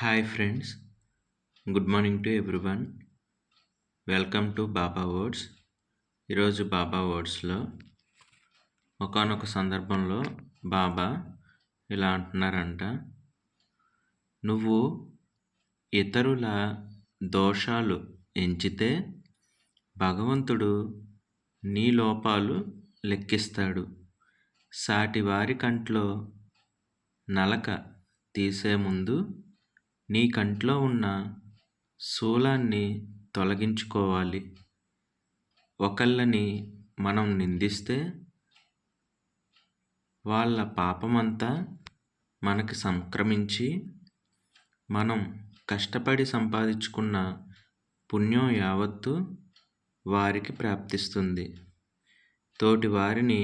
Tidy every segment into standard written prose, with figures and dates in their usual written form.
Hi friends, good morning to everyone. Welcome to Baba words. ఈరోజు బాబా వర్డ్స్లో ఒకానొక సందర్భంలో బాబా ఇలా అంటున్నారంట, నువ్వు ఇతరుల దోషాలు ఎంచితే భగవంతుడు నీ లోపాలు లెక్కిస్తాడు. సాటి వారి కంట్లో నలక తీసే ముందు నీ కంట్లో ఉన్న శూలాన్ని తొలగించుకోవాలి. ఒకళ్ళని మనం నిందిస్తే వాళ్ళ పాపమంతా మనకి సంక్రమించి మనం కష్టపడి సంపాదించుకున్న పుణ్యం యావత్తు వారికి ప్రాప్తిస్తుంది. తోటి వారిని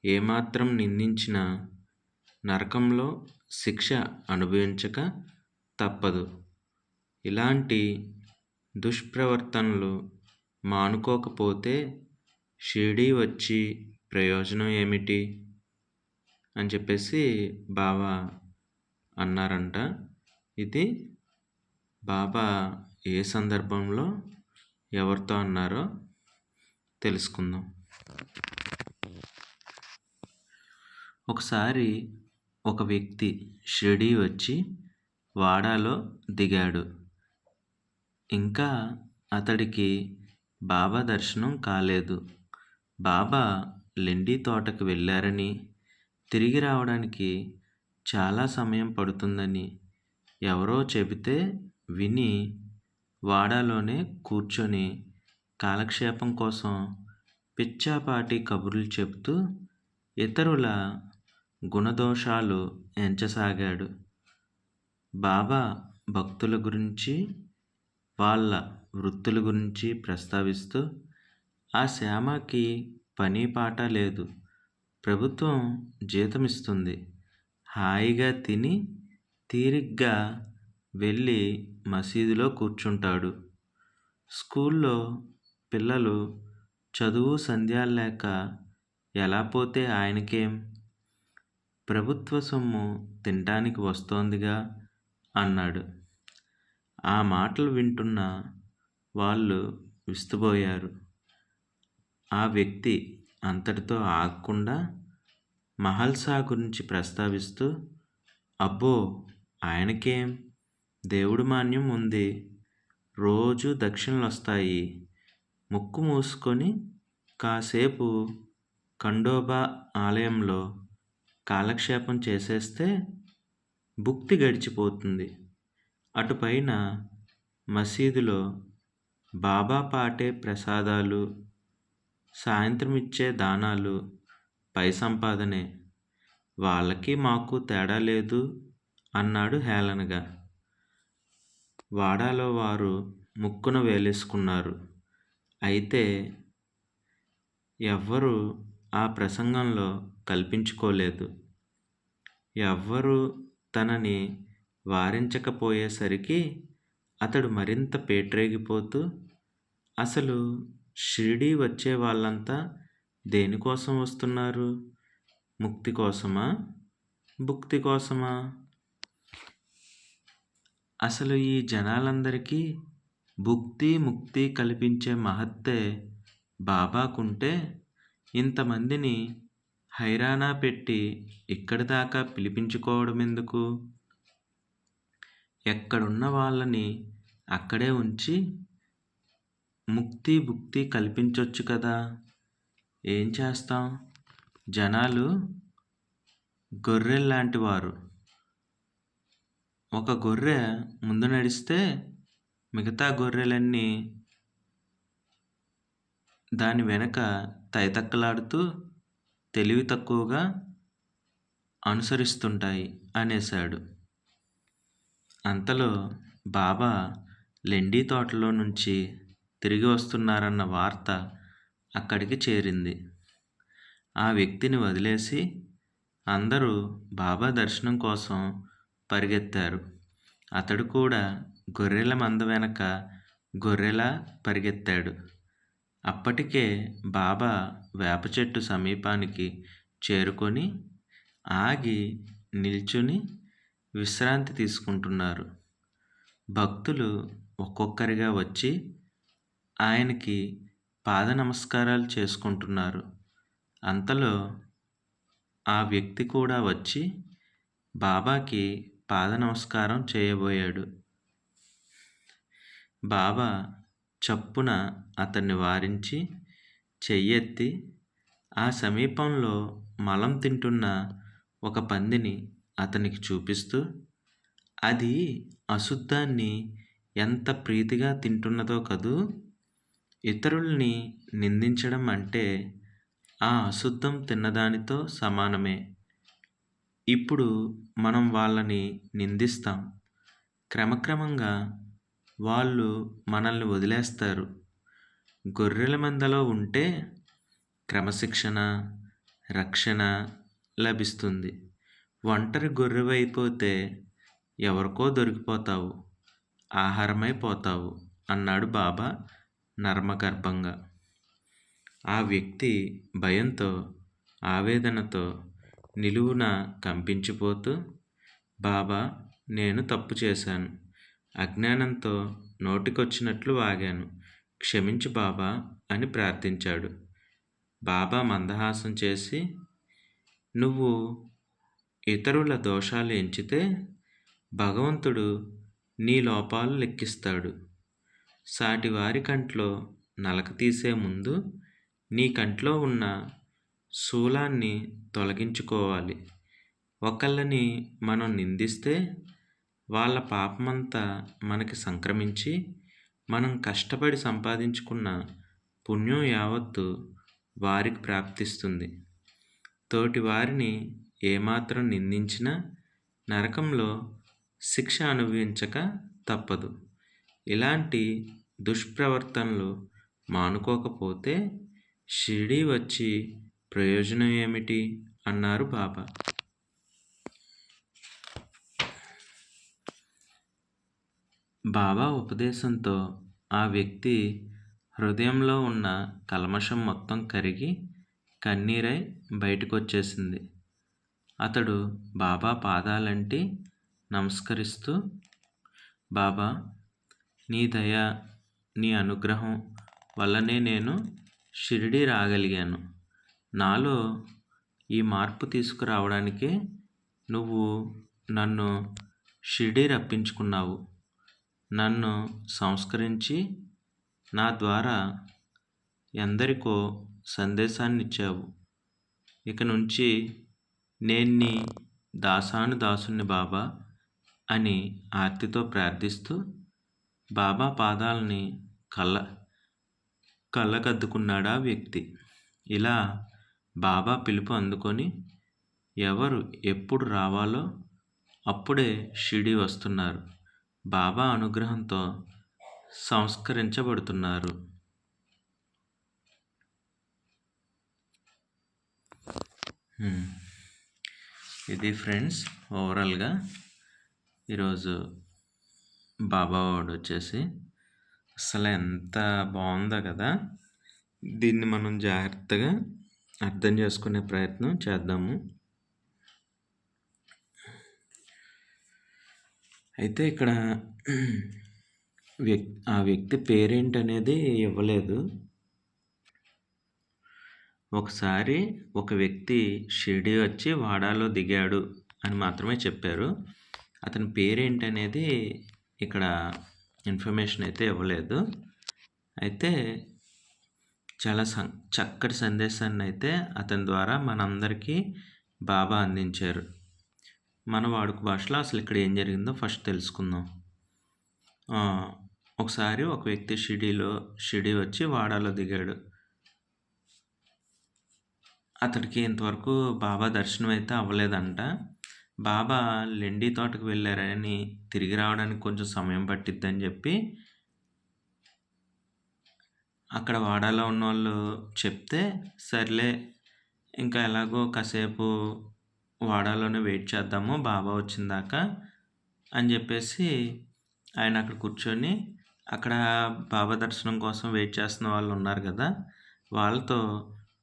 ఏమాత్రం నిందించినా నరకంలో శిక్ష అనుభవించక తప్పదు. ఇలాంటి దుష్ప్రవర్తనలు మానుకోకపోతే షిరిడీ వచ్చి ప్రయోజనం ఏమిటి అని చెప్పేసి బాబా అన్నారంట. ఇది బాబా ఏ సందర్భంలో ఎవరితో అన్నారో తెలుసుకుందాం. ఒకసారి ఒక వ్యక్తి షిరిడీ వచ్చి వాడాలో దిగాడు. ఇంకా అతడికి బాబా దర్శనం కాలేదు. బాబా లెండి తోటకు వెళ్ళారని, తిరిగి రావడానికి చాలా సమయం పడుతుందని ఎవరో చెబితే విని వాడాలోనే కూర్చొని కాలక్షేపం కోసం పిచ్చాపాటి కబుర్లు చెబుతూ ఇతరుల గుణదోషాలు ఎంచసాగాడు. బాబా భక్తుల గురించి, వాళ్ళ వృత్తుల గురించి ప్రస్తావిస్తూ, ఆ శ్యామకి పని పాట లేదు, ప్రభుత్వం జీతమిస్తుంది, హాయిగా తిని తీరిగ్గా వెళ్ళి మసీదులో కూర్చుంటాడు. స్కూల్లో పిల్లలు చదువు సంధ్యాలు లేక ఎలా పోతే ఆయనకేం, ప్రభుత్వ సొమ్ము తినటానికి వస్తోందిగా అన్నాడు. ఆ మాటలు వింటున్న వాళ్ళు విస్తుపోయారు. ఆ వ్యక్తి అంతటితో ఆగకుండా మహల్సా గురించి ప్రస్తావిస్తూ, అబ్బో ఆయనకేం, దేవుడి మాన్యం ఉంది, రోజు దక్షిణలు వస్తాయి, ముక్కు మూసుకొని కాసేపు ఖండోబా ఆలయంలో కాలక్షేపం చేసేస్తే భుక్తి గడిచిపోతుంది. అటుపైన మసీదులో బాబా పాటే ప్రసాదాలు, సాయంత్రం ఇచ్చే దానాలు పై సంపాదనే, వాళ్ళకి మాకు తేడా లేదు అన్నాడు హేళనగా. వాడాలో వారు ముక్కున వేలేసుకున్నారు. అయితే ఎవ్వరూ ఆ ప్రసంగంలో కల్పించుకోలేదు. ఎవ్వరూ తనని వారించకపోయేసరికి అతడు మరింత పేట్రేగిపోతూ, అసలు షిరిడీ వచ్చే వాళ్ళంతా దేనికోసం వస్తున్నారు? ముక్తి కోసమా, భుక్తి కోసమా? అసలు ఈ జనాలందరికీ భుక్తి ముక్తి కల్పించే మహత్తే బాబాకుంటే ఇంతమందిని హైరానా పెట్టి ఇక్కడి దాకా పిలిపించుకోవడం ఎందుకు? ఎక్కడున్న వాళ్ళని అక్కడే ఉంచి ముక్తి భుక్తి కల్పించొచ్చు కదా. ఏం చేస్తాం, జనాలు గొర్రెల్లాంటి వారు. ఒక గొర్రె ముందు నడిస్తే మిగతా గొర్రెలన్నీ దాని వెనక తైతక్కలాడుతూ తెలివి తక్కువగా అనుసరిస్తుంటాయి అనేశాడు. అంతలో బాబా లెండి తోటలో నుంచి తిరిగి వస్తున్నారన్న వార్త అక్కడికి చేరింది. ఆ వ్యక్తిని వదిలేసి అందరూ బాబా దర్శనం కోసం పరిగెత్తారు. అతడు కూడా గొర్రెల మంద వెనక గొర్రెలా పరిగెత్తాడు. అప్పటికే బాబా వేప చెట్టు సమీపానికి చేరుకొని ఆగి నిల్చుని విశ్రాంతి తీసుకుంటున్నారు. భక్తులు ఒక్కొక్కరిగా వచ్చి ఆయనకి పాద నమస్కారాలు చేసుకుంటున్నారు. అంతలో ఆ వ్యక్తి కూడా వచ్చి బాబాకి పాద నమస్కారం చేయబోయాడు. బాబా చప్పున అతన్ని వారించి చెయ్యెత్తి ఆ సమీపంలో మలం తింటున్న ఒక పందిని అతనికి చూపిస్తూ, అది అశుద్ధాన్ని ఎంత ప్రీతిగా తింటున్నదో కదూ! ఇతరుల్ని నిందించడం అంటే ఆ అశుద్ధం తిన్నదానితో సమానమే. ఇప్పుడు మనం వాళ్ళని నిందిస్తాం. క్రమక్రమంగా వాళ్ళు మనల్ని వదిలేస్తారు. గొర్రెల మందలో ఉంటే క్రమశిక్షణ, రక్షణ లభిస్తుంది. ఒంటరి గొర్రెవైపోతే ఎవరికో దొరికిపోతావు, ఆహారమైపోతావు అన్నాడు బాబా నర్మగర్భంగా. ఆ వ్యక్తి భయంతో, ఆవేదనతో నిలువున కంపించిపోతూ, బాబా, నేను తప్పు చేశాను. అజ్ఞానంతో నోటికొచ్చినట్లు వాగాను. క్షమించు బాబా అని ప్రార్థించాడు. బాబా మందహాసం చేసి, నువ్వు ఇతరుల దోషాలు ఎంచితే భగవంతుడు నీ లోపాలు లెక్కిస్తాడు. సాటివారి కంట్లో నలక తీసే ముందు నీ కంట్లో ఉన్న శూలాన్ని తొలగించుకోవాలి. ఒకళ్ళని మనం నిందిస్తే వాళ్ళ పాపమంతా మనకి సంక్రమించి మనం కష్టపడి సంపాదించుకున్న పుణ్యం యావత్తు వారికి ప్రాప్తిస్తుంది. తోటి వారిని ఏమాత్రం నిందించినా నరకంలో శిక్ష అనుభవించక తప్పదు. ఇలాంటి దుష్ప్రవర్తనలు మానుకోకపోతే షిరిడీ వచ్చి ప్రయోజనం ఏమిటి అన్నారు బాబా. బాబా ఉపదేశంతో ఆ వ్యక్తి హృదయంలో ఉన్న కల్మషం మొత్తం కరిగి కన్నీరై బయటకొచ్చేసింది. అతడు బాబా పాదాలంటి నమస్కరిస్తూ, బాబా, నీ దయ, నీ అనుగ్రహం వల్లనే నేను షిరిడీ రాగలిగాను. నాలో ఈ మార్పు తీసుకురావడానికే నువ్వు నన్ను షిరిడీ రప్పించుకున్నావు. నన్ను సంస్కరించి నా ద్వారా ఎందరికో సందేశాన్నిచ్చావు. ఇక నుంచి నేను నీ దాసుని బాబా అని ఆర్తితో ప్రార్థిస్తూ బాబా పాదాలని కళ్ళకద్దుకున్నాడా వ్యక్తి. ఇలా బాబా పిలుపు అందుకొని ఎవరు ఎప్పుడు రావాలో అప్పుడే షిరిడీ వస్తున్నారు. బాబా అనుగ్రహంతో సంస్కరించబడుతున్నారు. ఇది ఫ్రెండ్స్, ఓవరాల్గా ఈరోజు బాబా వాడు వచ్చేసి అసలు ఎంత బాగుందో కదా. దీన్ని మనం జాగ్రత్తగా అర్థం చేసుకునే ప్రయత్నం చేద్దాము. అయితే ఇక్కడ ఆ వ్యక్తి పేరేంటనేది ఇవ్వలేదు. ఒకసారి ఒక వ్యక్తి షిరిడీ వచ్చి వాడాలో దిగాడు అని మాత్రమే చెప్పారు. అతని పేరేంటనేది ఇక్కడ ఇన్ఫర్మేషన్ అయితే ఇవ్వలేదు. అయితే చాలా చక్కటి సందేశాన్ని అయితే అతని ద్వారా మనందరికీ బాబా అందించారు. మన వాడుక భాషలో అసలు ఇక్కడ ఏం జరిగిందో ఫస్ట్ తెలుసుకుందాం. ఒకసారి ఒక వ్యక్తి షిరిడీ వచ్చి వాడాలో దిగాడు. అతడికి ఇంతవరకు బాబా దర్శనం అయితే అవ్వలేదంట. బాబా లెండి తోటకు వెళ్ళారని తిరిగి రావడానికి కొంచెం సమయం పట్టిద్దని చెప్పి అక్కడ వాడాలో ఉన్న వాళ్ళు చెప్తే, సర్లే ఇంకా ఎలాగో కాసేపు వాడాలోనే వెయిట్ చేద్దాము బాబా వచ్చిందాక అని చెప్పేసి ఆయన అక్కడ కూర్చొని అక్కడ బాబా దర్శనం కోసం వెయిట్ చేస్తున్న వాళ్ళు ఉన్నారు కదా, వాళ్ళతో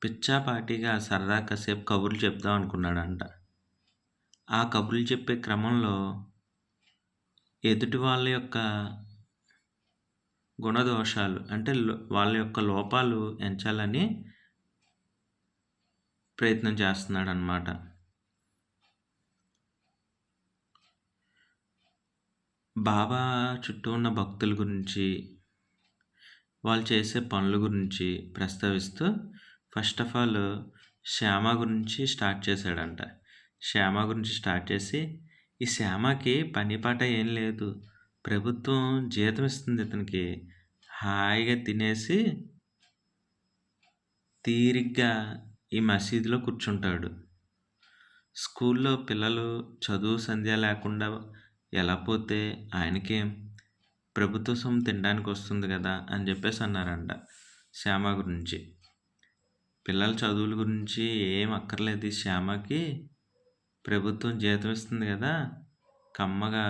పిచ్చాపాటిగా సరదా కాసేపు కబుర్లు చెప్దాం అనుకున్నాడంట. ఆ కబుర్లు చెప్పే క్రమంలో ఎదుటి వాళ్ళ యొక్క గుణదోషాలు అంటే వాళ్ళ యొక్క లోపాలు ఎంచాలని ప్రయత్నం చేస్తున్నాడనమాట. బాబా చుట్టూ ఉన్న భక్తుల గురించి, వాళ్ళు చేసే పనుల గురించి ప్రస్తావిస్తూ ఫస్ట్ ఆఫ్ ఆల్ శ్యామ గురించి స్టార్ట్ చేశాడంట. శ్యామ గురించి స్టార్ట్ చేసి, ఈ శ్యామకి పని పాట ఏం లేదు. ప్రభుత్వం జీతం ఇస్తుంది ఇతనికి. హాయిగా తినేసి తీరిగ్గా ఈ మసీదులో కూర్చుంటాడు. స్కూల్లో పిల్లలు చదువు సంధ్య లేకుండా ఎలా పోతే ఆయనకేం, ప్రభుత్వ సొమ్ము తినడానికి వస్తుంది కదా అని చెప్పేసి అన్నారంట శ్యామ గురించి. పిల్లల చదువుల గురించి ఏం అక్కర్లేదు, శ్యామకి ప్రభుత్వం జీతం ఇస్తుంది కదా, కమ్మగా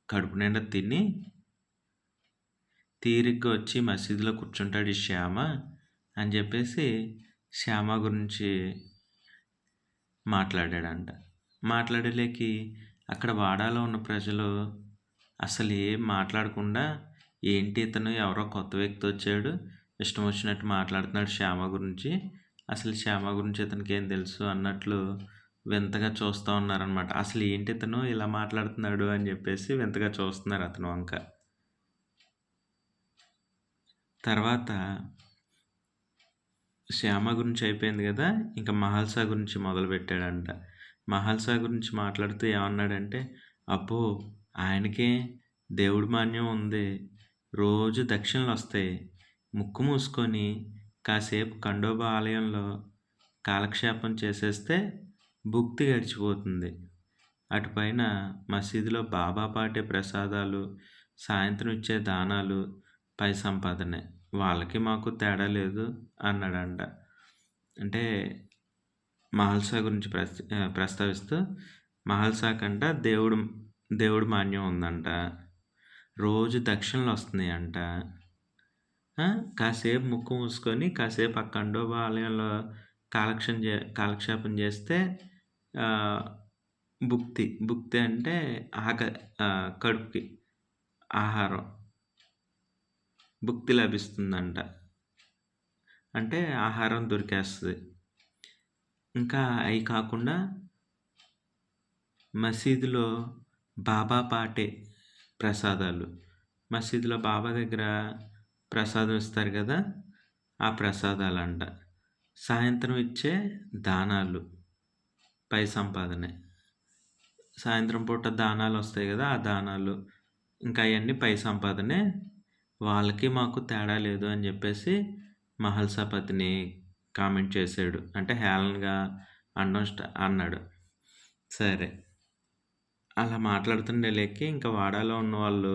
కడుపు నిండా తిని తీరిగ్గా వచ్చి మసీదులో కూర్చుంటాడు ఈ శ్యామ అని చెప్పేసి శ్యామ గురించి మాట్లాడాడంట. మాట్లాడలేకి అక్కడ వాడాలో ఉన్న ప్రజలు అసలు ఏం మాట్లాడకుండా, ఏంటి ఇతను ఎవరో కొత్త వ్యక్తి వచ్చాడు, ఇష్టం వచ్చినట్టు మాట్లాడుతున్నాడు శ్యామ గురించి, అసలు శ్యామ గురించి ఇతనికి ఏం తెలుసు అన్నట్లు వింతగా చూస్తూ ఉన్నారనమాట. అసలు ఏంటి ఇతను ఇలా మాట్లాడుతున్నాడు అని చెప్పేసి వింతగా చూస్తున్నారు అతను వంక. తర్వాత శ్యామ గురించి అయిపోయింది కదా, ఇంకా మహల్సా గురించి మొదలుపెట్టాడంట. మహల్సా గురించి మాట్లాడుతూ ఏమన్నాడంటే, అబ్బో ఆయనకే దేవుడి మాన్యం ఉంది, రోజు దక్షిణలు వస్తాయి, ముక్కు మూసుకొని కాసేపు ఖండోబా ఆలయంలో కాలక్షేపం చేసేస్తే భుక్తి గడిచిపోతుంది. అటుపైన మసీదులో బాబా పాటే ప్రసాదాలు, సాయంత్రం ఇచ్చే దానాలు పై సంపాదనే, వాళ్ళకి మాకు తేడా లేదు అన్నాడంట. అంటే మహల్సా గురించి ప్రస్తావిస్తూ, మహల్సా కంట దేవుడు మాన్యం ఉందంట, రోజు దక్షిణలు వస్తున్నాయి అంట, కాసేపు ముక్కు మూసుకొని కాసేపు ఆ ఖండోబా ఆలయంలో కాలక్షేపం చేస్తే భుక్తి అంటే కడుపుకి ఆహారం భుక్తి లభిస్తుందంట, అంటే ఆహారం దొరికేస్తుంది. ఇంకా అవి కాకుండా మసీదులో బాబా పాటే ప్రసాదాలు, మసీదులో బాబా దగ్గర ప్రసాదం ఇస్తారు కదా, ఆ ప్రసాదాలు అంట, సాయంత్రం ఇచ్చే దానాలు పై సంపాదనే, సాయంత్రం పూట దానాలు వస్తాయి కదా, ఆ దానాలు ఇంకా అవన్నీ పై సంపాదనే, వాళ్ళకి మాకు తేడా లేదు అని చెప్పేసి మహల్సాపతిని కామెంట్ చేశాడు. అంటే హేళనగా అన్నాడు. సరే, అలా మాట్లాడుతుండే లేకి ఇంకా వాడాలో ఉన్న వాళ్ళు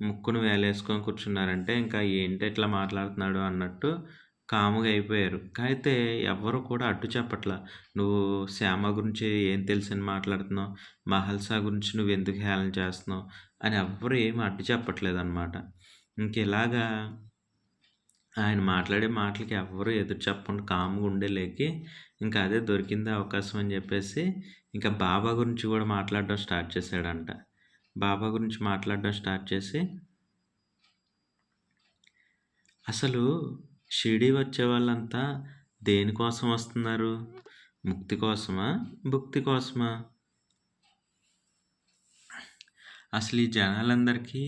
ముక్కును వేలేసుకొని కూర్చున్నారంటే, ఇంకా ఏంటి ఇట్లా మాట్లాడుతున్నాడు అన్నట్టు కాముగా అయిపోయారు. అయితే ఎవ్వరు కూడా అడ్డు చెప్పట్లా. నువ్వు శ్యామ గురించి ఏం తెలిసని మాట్లాడుతున్నావు, మహల్సా గురించి నువ్వు ఎందుకు హేళన చేస్తున్నావు అని ఎవ్వరు ఏమి అడ్డు చెప్పట్లేదన్నమాట. ఇంక ఇలాగా ఆయన మాట్లాడే మాటలకి ఎవ్వరూ ఎదురు చెప్పకుండా కామ్గా ఉండేలేకి ఇంకా అదే దొరికింది అవకాశం అని చెప్పేసి ఇంకా బాబా గురించి కూడా మాట్లాడడం స్టార్ట్ చేశాడంట. బాబా గురించి మాట్లాడడం స్టార్ట్ చేసి, అసలు షిరిడీ వచ్చే వాళ్ళంతా దేనికోసం వస్తున్నారు, ముక్తి కోసమా భుక్తి కోసమా? అసలు ఈ జనాలందరికీ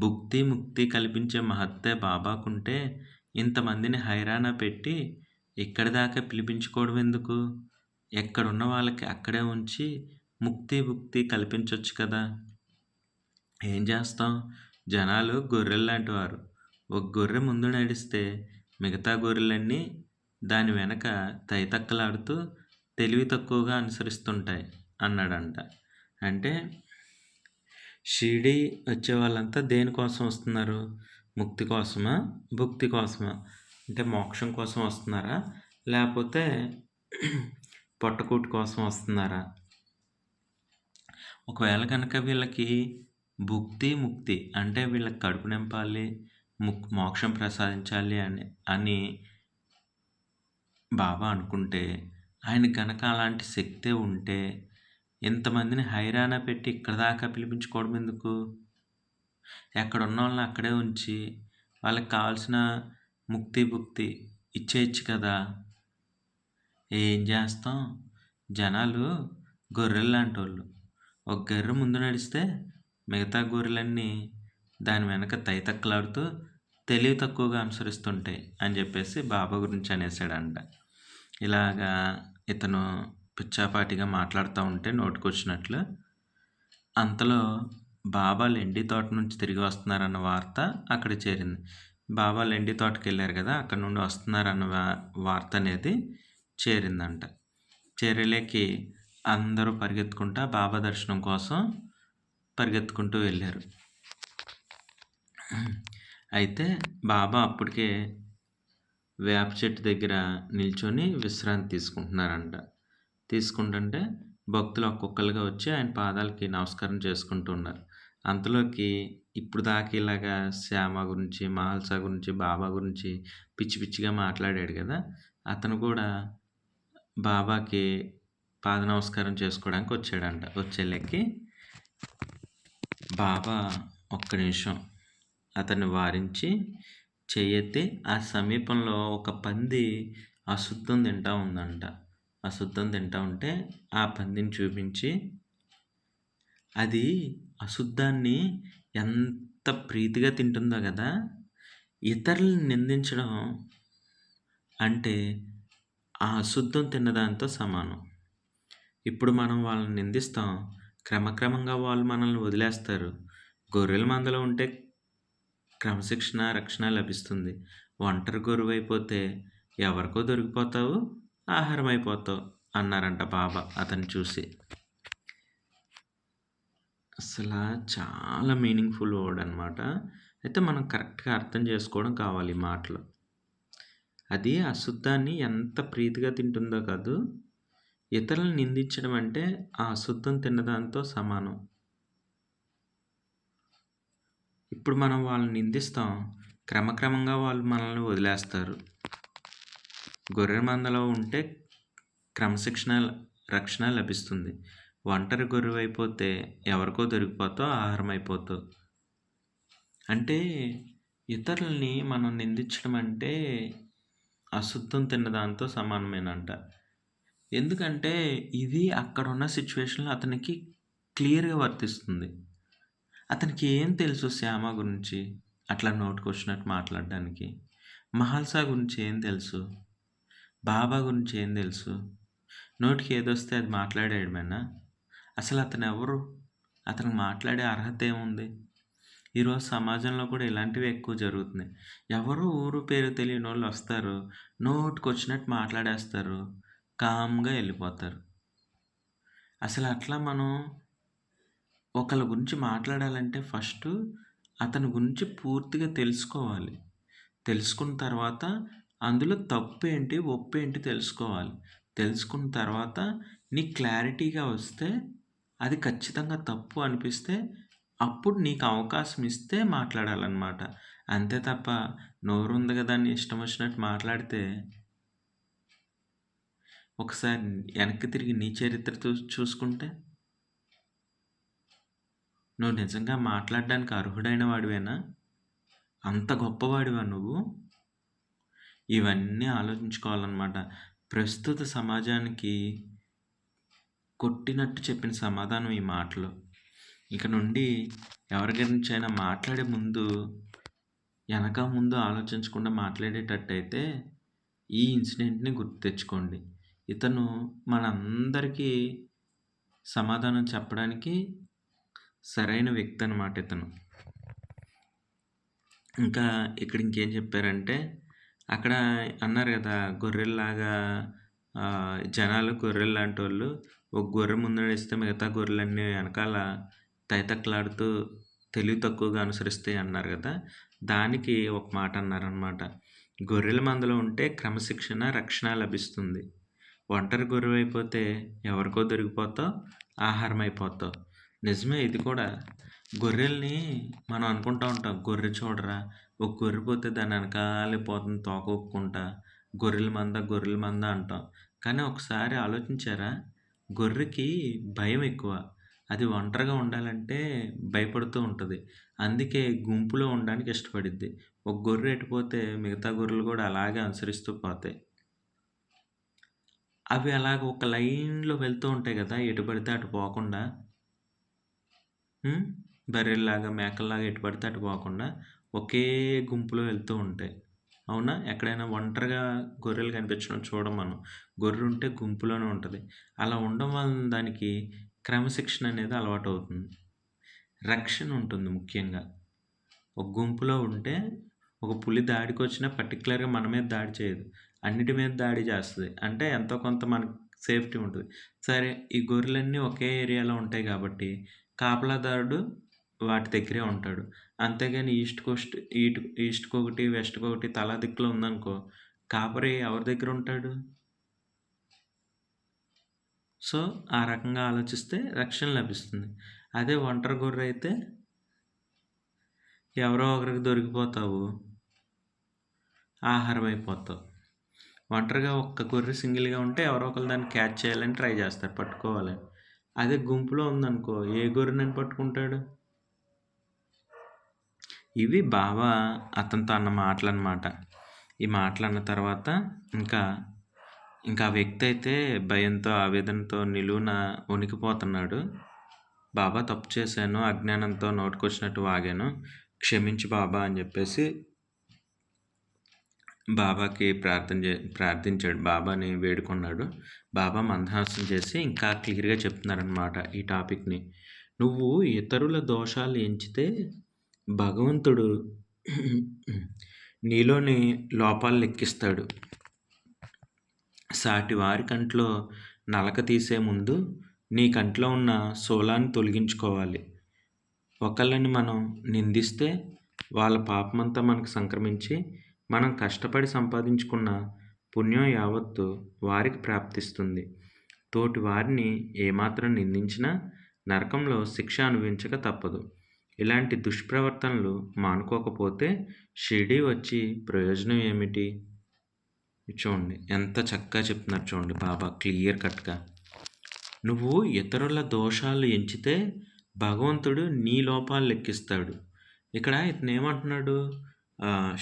భుక్తి ముక్తి కల్పించే మహత్తే బాబాకుంటే ఇంతమందిని హైరానా పెట్టి ఇక్కడి దాకా పిలిపించుకోవడం ఎందుకు? ఎక్కడున్న వాళ్ళకి అక్కడే ఉంచి ముక్తి భుక్తి కల్పించవచ్చు కదా. ఏం చేస్తాం, జనాలు గొర్రెల్లాంటి వారు. ఒక గొర్రె ముందు నడిస్తే మిగతా గొర్రెలన్నీ దాని వెనక తైతక్కలాడుతూ తెలివి తక్కువగా అనుసరిస్తుంటాయి అన్నాడంట. అంటే షిరిడీ వచ్చే వాళ్ళంతా దేనికోసం వస్తున్నారు, ముక్తి కోసమా భుక్తి కోసమా? అంటే మోక్షం కోసం వస్తున్నారా, లేకపోతే పొట్టకూటి కోసం వస్తున్నారా? ఒకవేళ కనుక వీళ్ళకి భుక్తి ముక్తి అంటే వీళ్ళకి కడుపు నింపాలి, మోక్షం ప్రసాదించాలి అని బాబా అనుకుంటే, ఆయన కనుక అలాంటి శక్తే ఉంటే ఇంతమందిని హైరానా పెట్టి ఇక్కడి దాకా పిలిపించుకోవడం ఎందుకు? ఎక్కడున్నోళ్ళని అక్కడే ఉంచి, వాళ్ళకి కావాల్సిన ముక్తి, భుక్తి ఇచ్చేయొచ్చు కదా! ఏం చేస్తాం? జనాలు గొర్రెల్లాంటోళ్ళు. ఒక గొర్రె ముందు నడిస్తే, మిగతా గొర్రెలన్నీ దాని వెనక తైతక్కలాడుతూ తెలివి తక్కువగా అనుసరిస్తుంటాయి అని చెప్పేసి బాబా గురించి అనేసాడంట. ఇలాగా ఇతను పిచ్చాపాటిగా మాట్లాడుతూ ఉంటే నోటికొచ్చినట్లు. అంతలో బాబా లెండి తోట నుంచి తిరిగి వస్తున్నారన్న వార్త అక్కడ చేరింది. బాబా లెండి తోటకెళ్ళారు కదా! అక్కడ నుండి వస్తున్నారన్న వార్త అనేది చేరిందంట. చేరేలేకి అందరూ పరిగెత్తుకుంటా బాబా దర్శనం కోసం పరిగెత్తుకుంటూ వెళ్ళారు. అయితే బాబా అప్పటికే వేప చెట్టు దగ్గర నిల్చొని విశ్రాంతి తీసుకుంటున్నారంట. తీసుకుంటుంటే భక్తులు ఒక్కొక్కరుగా వచ్చి ఆయన పాదాలకి నమస్కారం చేసుకుంటూ ఉన్నారు. అంతలోకి ఇప్పుడు దాకా ఇలాగా శ్యామ గురించి, మహల్సా గురించి, బాబా గురించి పిచ్చి పిచ్చిగా మాట్లాడాడు కదా! అతను కూడా బాబాకి పాద నమస్కారం చేసుకోవడానికి వచ్చాడంట. వచ్చేళ్ళకి బాబా ఒక్క నిమిషం అతన్ని వారించి చెయ్యెత్తి ఆ సమీపంలో ఒక పంది అశుద్ధం తింటా ఉందంట. అశుద్ధం తింటా ఉంటే ఆ పందిని చూపించి, అది అశుద్ధాన్ని ఎంత ప్రీతిగా తింటుందో కదా! ఇతరులను నిందించడం అంటే ఆ అశుద్ధం తిన్నదాంతో సమానం. ఇప్పుడు మనం వాళ్ళని నిందిస్తాం. క్రమక్రమంగా వాళ్ళు మనల్ని వదిలేస్తారు. గొర్రెల మందలో ఉంటే క్రమశిక్షణ, రక్షణ లభిస్తుంది. ఒంటరి గొర్రెవైపోతే ఎవరికో దొరికిపోతావు, ఆహారం అయిపోతావు అన్నారంట బాబా అతన్ని చూసి. అసలా చాలా మీనింగ్‌ఫుల్ వర్డ్ అనమాట. అయితే మనం కరెక్ట్‌గా అర్థం చేసుకోవడం కావాలి ఈ మాటలు. అది అశుద్ధాన్ని ఎంత ప్రీతిగా తింటుందో కాదు, ఇతరులను నిందించడం అంటే ఆ అశుద్ధం తిన్నదాంతో సమానం. ఇప్పుడు మనం వాళ్ళని నిందిస్తాం. క్రమక్రమంగా వాళ్ళు మనల్ని వదిలేస్తారు. గొర్రె మందలో ఉంటే క్రమశిక్షణ, రక్షణ లభిస్తుంది. ఒంటరి గొర్రెవైపోతే ఎవరికో దొరికిపోతావు, ఆహారం అయిపోతావు. అంటే ఇతరులని మనం నిందించడం అంటే అశుద్ధం తిన్నదాంతో సమానమేనంట. ఎందుకంటే ఇది అక్కడున్న సిచ్యువేషన్‌లో అతనికి క్లియర్‌గా వర్తిస్తుంది. అతనికి ఏం తెలుసు శ్యామ గురించి అట్లా నోటికొచ్చినట్టు మాట్లాడడానికి? మహల్సా గురించి ఏం తెలుసు? బాబా గురించి ఏం తెలుసు? నోటికి ఏదొస్తే అది మాట్లాడేయడమేనా? అసలు అతనెవరు? అతనికి మాట్లాడే అర్హత ఏముంది? ఈరోజు సమాజంలో కూడా ఇలాంటివి ఎక్కువ జరుగుతున్నాయి. ఎవరు ఊరు పేరు తెలియనోళ్ళు వస్తారు. నోటికొచ్చినట్టు మాట్లాడేస్తారు. కామ్‌గా వెళ్ళిపోతారు. అసలు అట్లా మనం ఒకళ్ళ గురించి మాట్లాడాలంటే ఫస్టు అతని గురించి పూర్తిగా తెలుసుకోవాలి. తెలుసుకున్న తర్వాత అందులో తప్పేంటి, ఒప్పేంటి తెలుసుకోవాలి. తెలుసుకున్న తర్వాత నీకు క్లారిటీగా వస్తే అది ఖచ్చితంగా తప్పు అనిపిస్తే అప్పుడు నీకు అవకాశం ఇస్తే మాట్లాడాలన్నమాట. అంతే తప్ప నోరుంది కదా అని ఇష్టం వచ్చినట్టు మాట్లాడితే ఒకసారి వెనక్కి తిరిగి నీ చరిత్ర చూసుకుంటే నువ్వు నిజంగా మాట్లాడడానికి అర్హుడైన వాడివేనా? అంత గొప్పవాడివా నువ్వు? ఇవన్నీ ఆలోచించుకోవాలన్నమాట. ప్రస్తుత సమాజానికి కొట్టినట్టు చెప్పిన సమాధానం ఈ మాటలు. ఇక నుండి ఎవరి గురించైనా మాట్లాడే ముందు వెనక ముందు ఆలోచించకుండా మాట్లాడేటట్టయితే ఈ ఇన్సిడెంట్‌ని గుర్తు తెచ్చుకోండి. ఇతను మనందరికీ సమాధానం చెప్పడానికి సరైన వ్యక్తి అన్నమాట ఇతను. ఇంకా ఇక్కడ ఇంకేం చెప్పారంటే అక్కడ అన్నారు కదా! గొర్రెల్లాగా జనాలు గొర్రెల్లాంటోళ్ళు. ఒక గొర్రె ముందు నడిస్తే మిగతా గొర్రెలన్నీ వెనకాల తైతక్కలాడుతూ తెలివి తక్కువగా అనుసరిస్తాయి అన్నారు కదా! దానికి ఒక మాట అన్నారనమాట. గొర్రెల మందలో ఉంటే క్రమశిక్షణ, రక్షణ లభిస్తుంది. ఒంటరి గొర్రెవైపోతే ఎవరికో దొరికిపోతావు, ఆహారం అయిపోతావు. నిజమే ఇది కూడా. గొర్రెల్ని మనం అనుకుంటా ఉంటాం, గొర్రె చూడరా, ఒక గొర్రె పోతే దాని వెనకాలే పోతుంది తోక ఊపుకుంటా. గొర్రెల మంద, గొర్రెల మంద అంటాం. కానీ ఒకసారి ఆలోచించారా? గొర్రెకి భయం ఎక్కువ. అది ఒంటరిగా ఉండాలంటే భయపడుతూ ఉంటది. అందుకే గుంపులో ఉండడానికి ఇష్టపడిద్ది. ఒక గొర్రె ఎటుపోతే మిగతా గొర్రెలు గూడా అలాగే అనుసరిస్తూ పోతాయి. అవి అలాగ ఒక లైన్‌లో వెళ్తూ ఉంటాయి గదా! ఎటు పడితే అటు పోకుండా. హ్మ్. బర్రెల్లాగా, మేకల్లాగా ఎటు పడితే అటు పోకుండా ఒకే గుంపులో వెళ్తూ ఉంటాయి. అవునా? ఎక్కడైనా ఒంటరిగా గొర్రెలు కనిపించడం చూడం మనం. గొర్రె ఉంటే గుంపులోనే ఉంటది. అలా ఉండడం వలన దానికి క్రమశిక్షణ అనేది అలవాటవుతుంది. రక్షణ ఉంటుంది ముఖ్యంగా. ఒక గుంపులో ఉంటే ఒక పులి దాడికొచ్చినా పర్టిక్యులర్‌గా మన మీద దాడి చేయదు. అన్నిటి మీద దాడి చేస్తది. అంటే ఎంతో కొంత మనకు సేఫ్టీ ఉంటది. సరే ఈ గొర్రెలన్నీ ఒకే ఏరియాలో ఉంటాయి కాబట్టి కాపలాదారుడు వాటి దగ్గరే ఉంటాడు. అంతేగాని ఈస్ట్‌కొకటి, వెస్ట్‌కొకటి తలా దిక్కులో ఉందనుకో, కాపరి ఎవరి దగ్గర ఉంటాడు? సో, ఆ రకంగా ఆలోచిస్తే రక్షణ లభిస్తుంది. అదే ఒంటరి గొర్రె అయితే ఎవరో ఒకరికి దొరికిపోతావు. ఆహారం అయిపోతావు. ఒంటరిగా ఒక్క గొర్రె సింగిల్‌గా ఉంటే ఎవరో ఒకళ్ళు దాన్ని క్యాచ్ చేయాలని ట్రై చేస్తారు. పట్టుకోవాలని. అదే గుంపులో ఉందనుకో ఏ గొర్రెనని పట్టుకుంటాడు? ఇవి బావ అతనితో అన్న మాటలనమాట. ఈ మాటలన్న తర్వాత ఇంకా, ఇంకా ఆ వ్యక్తి అయితే భయంతో, ఆవేదనతో నిలువున వణికిపోతున్నాడు. బాబా తప్పు చేశాను. అజ్ఞానంతో నోటికొచ్చినట్టు వాగాను. క్షమించు బాబా అని చెప్పేసి బాబాకి ప్రార్థించాడు. బాబాని వేడుకున్నాడు. బాబా మందహాసం చేసి ఇంకా క్లియర్‌గా చెప్తున్నారనమాట ఈ టాపిక్‌ని. నువ్వు ఇతరుల దోషాలు ఎంచితే భగవంతుడు నీలోని లోపాలు లెక్కిస్తాడు. సాటి వారి కంట్లో నలక తీసే ముందు నీ కంట్లో ఉన్న శూలాన్ని తొలగించుకోవాలి. ఒకళ్ళని మనం నిందిస్తే వాళ్ళ పాపమంతా మనకు సంక్రమించి మనం కష్టపడి సంపాదించుకున్న పుణ్యం యావత్తు వారికి ప్రాప్తిస్తుంది. తోటి వారిని ఏమాత్రం నిందించినా నరకంలో శిక్ష అనుభవించక తప్పదు. ఇలాంటి దుష్ప్రవర్తనలు మానుకోకపోతే షిరిడీ వచ్చి ప్రయోజనం ఏమిటి? చూడండి ఎంత చక్కగా చెప్తున్నారు చూడండి బాబా క్లియర్ కట్‌గా. నువ్వు ఇతరుల దోషాలు ఎంచితే భగవంతుడు నీ లోపాలు లెక్కిస్తాడు. ఇక్కడ ఇతనేమంటున్నాడు?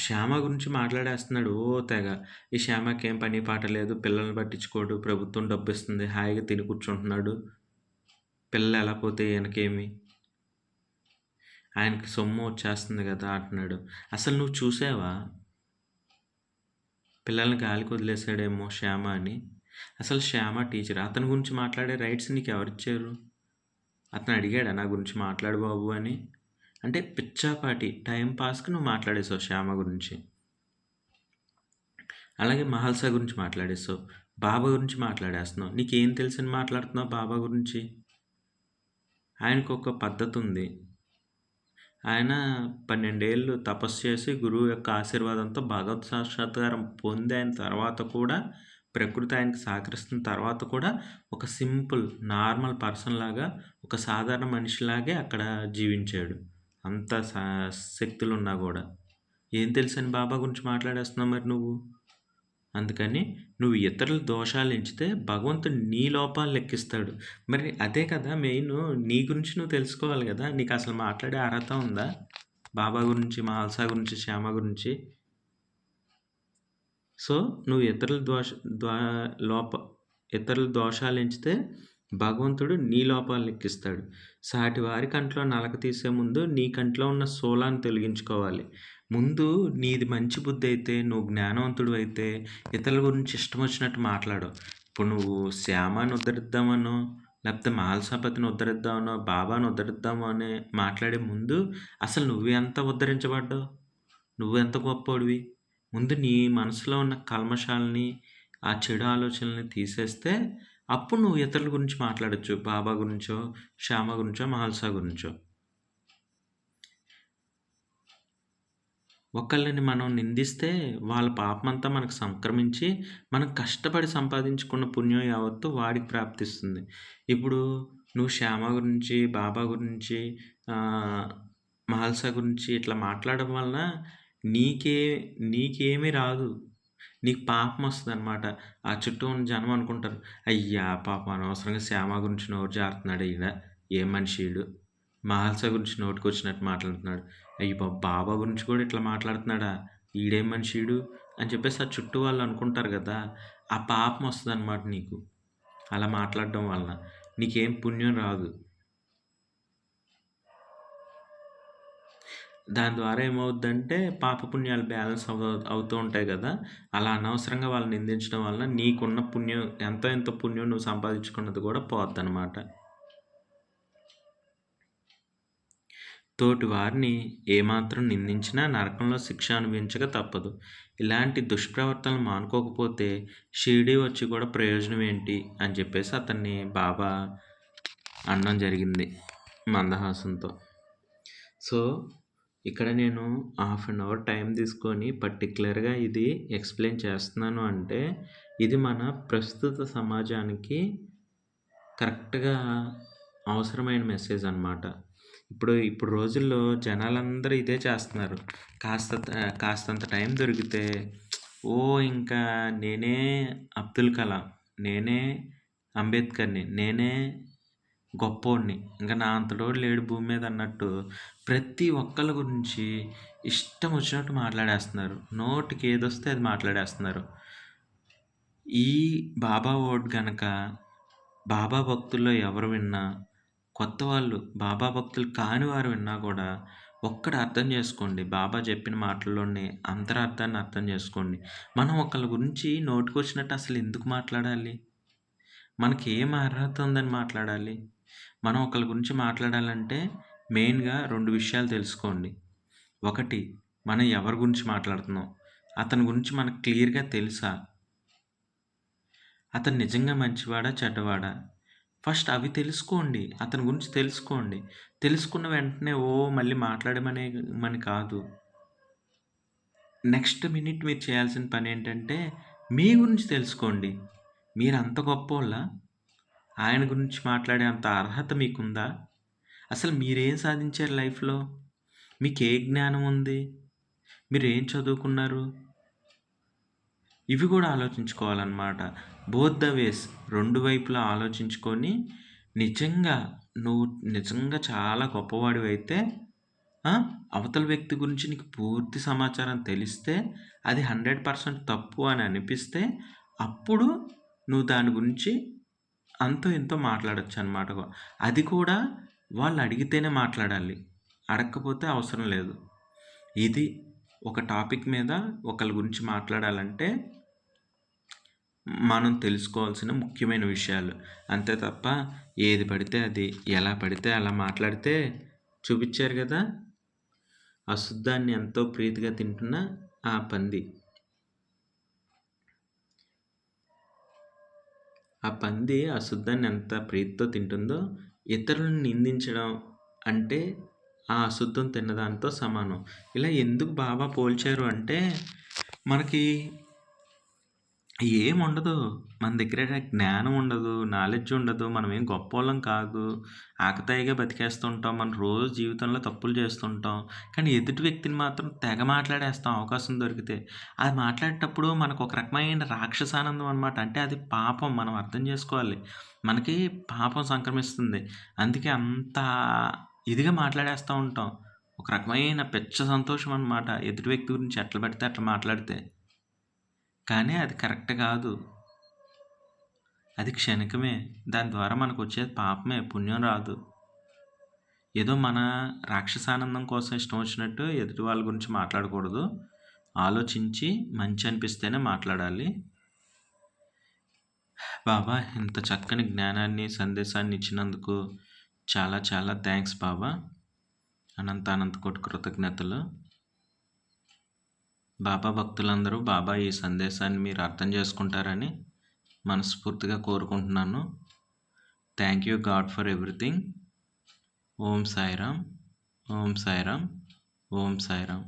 శ్యామ గురించి మాట్లాడేస్తున్నాడు ఓ తెగ. ఈ శ్యామకేం పని పాట లేదు. పిల్లల్ని పట్టించుకోడు. ప్రభుత్వం డబ్బిస్తుంది. హాయిగా తిని కూర్చుంటున్నాడు. పిల్లలు ఎలా పోతే ఈయనకేమి? ఆయనకి సొమ్ము వచ్చేస్తుంది కదా అంటున్నాడు. అసలు నువ్వు చూసావా? పిల్లల్ని గాలికి వదిలేసాడేమో శ్యామ అని. అసలు శ్యామ టీచర్. అతని గురించి మాట్లాడే రైట్స్ నీకు ఎవరిచ్చారు? అతను అడిగాడా నా గురించి మాట్లాడు బాబు అని? అంటే పిచ్చాపాటి టైం పాస్‌కి నువ్వు మాట్లాడేసావు శ్యామ గురించి. అలాగే మహల్సా గురించి మాట్లాడేసావు. బాబా గురించి మాట్లాడేస్తున్నావు. నీకేం తెలుసని మాట్లాడుతున్నావు బాబా గురించి? ఆయనకొక పద్ధతుంది. ఆయన 12 ఏళ్ళు తపస్సు చేసి గురువు యొక్క ఆశీర్వాదంతో భగవత్ సాక్షాత్కారం పొందిన తర్వాత కూడా ప్రకృతి ఆయనకి సహకరిస్తున్న తర్వాత కూడా ఒక సింపుల్ నార్మల్ పర్సన్ లాగా ఒక సాధారణ మనిషిలాగే అక్కడ జీవించాడు. అంత శక్తులున్నా కూడా. ఏం తెలుసని బాబా గురించి మాట్లాడేస్తున్నావు మరి నువ్వు? అందుకని నువ్వు ఇతరుల దోషాలు ఎంచితే భగవంతుడు నీ లోపాలు లెక్కిస్తాడు. మరి అదే కదా మెయిను. నీ గురించి నువ్వు తెలుసుకోవాలి కదా! నీకు అసలు మాట్లాడే అర్హత ఉందా? బాబా గురించి, మహల్సా గురించి, శ్యామ గురించి. సో, నువ్వు ఇతరుల దోషాలు ఎంచితే భగవంతుడు నీ లోపాలు లెక్కిస్తాడు. సాటి వారి కంట్లో నలక తీసే ముందు నీ కంట్లో ఉన్న శూలాన్ని తొలగించుకోవాలి. ముందు నీది మంచి బుద్ధి అయితే, నువ్వు జ్ఞానవంతుడివైతే ఇతరుల గురించి ఇష్టం వచ్చినట్టు మాట్లాడవు. ఇప్పుడు నువ్వు శ్యామని ఉద్ధరిద్దామనో, లేకపోతే మహల్సాపతిని ఉద్ధరిద్దామనో, బాబాని ఉద్ధరిద్దామో అని మాట్లాడే ముందు అసలు నువ్వెంత ఉద్ధరించబడ్డావు? నువ్వెంత గొప్పోడివి? ముందు నీ మనసులో ఉన్న కల్మషాలని, ఆ చెడు ఆలోచనలని తీసేస్తే అప్పుడు నువ్వు ఇతరుల గురించి మాట్లాడొచ్చు. బాబా గురించో, శ్యామ గురించో, మహల్సా గురించో. ఒకళ్ళని మనం నిందిస్తే వాళ్ళ పాపమంతా మనకు సంక్రమించి మనం కష్టపడి సంపాదించుకున్న పుణ్యం యావత్తు వాడికి ప్రాప్తిస్తుంది. ఇప్పుడు నువ్వు శ్యామ గురించి, బాబా గురించి, మహల్సా గురించి ఇట్లా మాట్లాడడం వలన నీకే నీకేమీ రాదు. నీకు పాపమొస్తదనమాట. ఆ చుట్టూ ఉన్న జనం అనుకుంటారు, అయ్యా! పాపం అనవసరంగా శ్యామ గురించి నోరు జారుతున్నాడు ఈయన. ఏం మనిషి ఈడు. మహల్సా గురించి నోటికొచ్చినట్టు మాట్లాడుతున్నాడు. అయ్య బాబా గురించి కూడా ఇట్లా మాట్లాడుతున్నాడా? ఈడేం మనిషి ఈడు అని చెప్పేసి ఆ చుట్టూ వాళ్ళు అనుకుంటారు గదా! ఆ పాపమొస్తదనమాట నీకు. అలా మాట్లాడడం వలన. నీకేం పుణ్యం రాదు. దాని ద్వారా ఏమవుద్దంటే పాపపుణ్యాలు బ్యాలెన్స్ అవుతూ ఉంటాయి గదా! అలా అనవసరంగా వాళ్ళని నిందించడం వలన నీకున్న పుణ్యం ఎంతో పుణ్యం నువ్వు సంపాదించుకున్నది కూడా పోద్దనమాట. తోటి వారిని ఏమాత్రం నిందించినా నరకంలో శిక్ష అనుభవించక తప్పదు. ఇలాంటి దుష్ప్రవర్తనలు మానుకోకపోతే షిరిడీ వచ్చి కూడా ప్రయోజనం ఏంటి అని చెప్పేసి అతన్ని బాబా అనడం జరిగింది మందహాసంతో. సో, ఇక్కడ నేను హాఫ్ అన్ అవర్ టైం తీసుకొని పర్టిక్యులర్‌గా ఇది ఎక్స్‌ప్లెయిన్ చేస్తున్నాను అంటే, ఇది మన ప్రస్తుత సమాజానికి కరెక్ట్‌గా అవసరమైన మెసేజ్ అనమాట. ఇప్పుడు రోజుల్లో జనాలందరూ ఇదే చేస్తున్నారు. కాస్తంత టైం దొరికితే ఇంకా నేనే అబ్దుల్ కలాం, నేనే అంబేద్కర్‌ని, నేనే గొప్పోడిని, ఇంక నా అంతటోడు లేడు భూమి మీద అన్నట్టు ప్రతి ఒక్కళ్ళ గురించి ఇష్టం వచ్చినట్టు మాట్లాడేస్తున్నారు. నోటికి ఏదొస్తే అది మాట్లాడేస్తున్నారు. ఈ బాబా వర్డ్ గనక బాబా భక్తుల్లో ఎవరు విన్నా, కొత్త వాళ్ళు బాబా భక్తులు కాని వారు విన్నా కూడా ఒక్కటి అర్థం చేసుకోండి. బాబా చెప్పిన మాటల్లోని అంతరార్థాన్ని అర్థం చేసుకోండి. మనం ఒకళ్ళ గురించి నోటికొచ్చినట్టు అసలు ఎందుకు మాట్లాడాలి? మనకి ఏం అర్హత ఉందని మాట్లాడాలి? మనం ఒకళ్ళ గురించి మాట్లాడాలంటే మెయిన్‌గా 2 విషయాలు తెలుసుకోండి. ఒకటి, మనం ఎవరి గురించి మాట్లాడుతున్నాం? అతని గురించి మనకు క్లియర్‌గా తెలుసా? అతను నిజంగా మంచివాడా? చెడ్డవాడా? ఫస్ట్ అవి తెలుసుకోండి. అతని గురించి తెలుసుకోండి. తెలుసుకున్న వెంటనే మళ్ళీ మాట్లాడమని కాదు. నెక్స్ట్ మినిట్ మీరు చేయాల్సిన పనేంటంటే, మీ గురించి తెలుసుకోండి. మీరంత గొప్పోళ్ళా? ఆయన గురించి మాట్లాడే అంత అర్హత మీకుందా? అసలు మీరేం సాధించారు లైఫ్‌లో? మీకే జ్ఞానం ఉంది? మీరేం చదువుకున్నారు? ఇవి కూడా ఆలోచించుకోవాలన్నమాట. బోత్ ద వేస్ 2 వైపులా ఆలోచించుకొని నువ్వు నిజంగా చాలా గొప్పవాడివైతే అవతల వ్యక్తి గురించి నీకు పూర్తి సమాచారం తెలిస్తే అది 100% తప్పు అని అనిపిస్తే అప్పుడు నువ్వు దాని గురించి అంతో ఇంతో మాట్లాడొచ్చనమాట. అది కూడా వాళ్ళు అడిగితేనే మాట్లాడాలి. అడగకపోతే అవసరం లేదు. ఇది ఒక టాపిక్ మీద ఒకళ్ళ గురించి మాట్లాడాలంటే మనం తెలుసుకోవాల్సిన ముఖ్యమైన విషయాలు. అంతే తప్ప ఏది పడితే అది, ఎలా పడితే అలా మాట్లాడితే చూపిచ్చారు గదా! అశుద్ధాన్ని ఎంతో ప్రీతిగా తింటున్న ఆ పంది. ఆ పంది అశుద్ధాన్ని ఎంత ప్రీతితో తింటుందో, ఇతరులను నిందించడం అంటే ఆ అశుద్ధం తిన్నదానితో సమానం. ఇలా ఎందుకు బాబా పోల్చారు అంటే, మనకి ఏముండదు. మన దగ్గర జ్ఞానం ఉండదు, నాలెడ్జ్ ఉండదు. మనమేం గొప్పోళ్ళం కాదు. ఆకతాయిగా బతికేస్తుంటాం. మనం రోజు జీవితంలో తప్పులు చేస్తుంటాం. కానీ ఎదుటి వ్యక్తిని మాత్రం తెగ మాట్లాడేస్తాం అవకాశం దొరికితే. అది మాట్లాడేటప్పుడు మనకు ఒక రకమైన రాక్షసానందం అనమాట. అంటే అది పాపం. మనం అర్థం చేసుకోవాలి. మనకి పాపం సంక్రమిస్తుంది. అందుకే అంత ఇదిగా మాట్లాడేస్తూ ఉంటాం. ఒక రకమైన పిచ్చ సంతోషం అనమాట. ఎదుటి వ్యక్తి గురించి ఎట్లా పడితే అట్లా మాట్లాడితే. కానీ అది కరెక్ట్ కాదు. అది క్షణికమే. దాని ద్వారా మనకొచ్చేది పాపమే, పుణ్యం రాదు. ఏదో మన రాక్షసానందం కోసం ఇష్టం వచ్చినట్టు ఎదుటి వాళ్ళ గురించి మాట్లాడకూడదు. ఆలోచించి మంచి అనిపిస్తేనే మాట్లాడాలి. బాబా ఇంత చక్కని జ్ఞానాన్ని, సందేశాన్ని ఇచ్చినందుకు చాలా చాలా థ్యాంక్స్ బాబా. అనంత కోటి కృతజ్ఞతలు. బాబా భక్తులందరూ బాబా ఈ సందేశాన్ని మీరు అర్థం చేసుకుంటారని మనస్ఫూర్తిగా కోరుకుంటున్నాను. Thank you God for everything. Om Sairam, Om Sairam, Om Sairam.